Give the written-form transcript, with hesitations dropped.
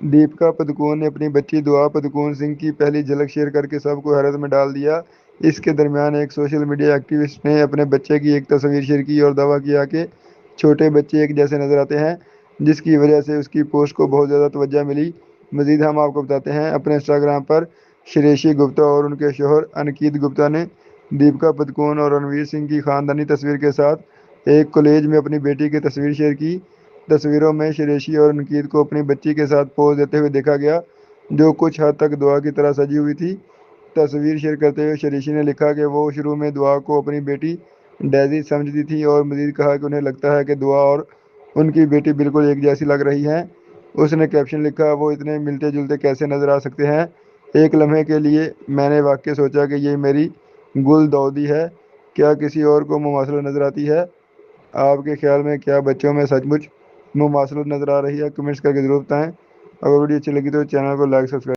दीपिका पादुकोण ने अपनी बच्ची दुआ पादुकोण सिंह की पहली झलक शेयर करके सबको हैरत में डाल दिया। इसके दरमियान एक सोशल मीडिया एक्टिविस्ट ने अपने बच्चे की एक तस्वीर शेयर की और दावा किया कि छोटे बच्चे एक जैसे नजर आते हैं, जिसकी वजह से उसकी पोस्ट को बहुत ज़्यादा तवज्जो मिली। मजीद हम आपको बताते हैं, अपने इंस्टाग्राम पर श्रेयसी गुप्ता और उनके शोहर अनिकेत गुप्ता ने दीपिका पादुकोण और रणवीर सिंह की खानदानी तस्वीर के साथ एक कॉलेज में अपनी बेटी की तस्वीर शेयर की। तस्वीरों में श्रेयसी और अनिकेत को अपनी बच्ची के साथ पोज देते हुए देखा गया, जो कुछ हद तक दुआ की तरह सजी हुई थी। तस्वीर शेयर करते हुए श्रेयसी ने लिखा कि वो शुरू में दुआ को अपनी बेटी डेजी समझती थी और मजीद कहा कि उन्हें लगता है कि दुआ और उनकी बेटी बिल्कुल एक जैसी लग रही हैं। उसने कैप्शन लिखा, वो इतने मिलते जुलते कैसे नजर आ सकते हैं। एक लम्हे के लिए मैंने वाकई सोचा कि ये मेरी गुल दाऊदी है, क्या किसी और को मुमासला नजर आती है। आपके ख्याल में क्या बच्चों में सचमुच मुमासलत नजर आ रही है? कमेंट्स करके जरूर बताएं। अगर वीडियो अच्छी लगी तो चैनल को लाइक सब्सक्राइब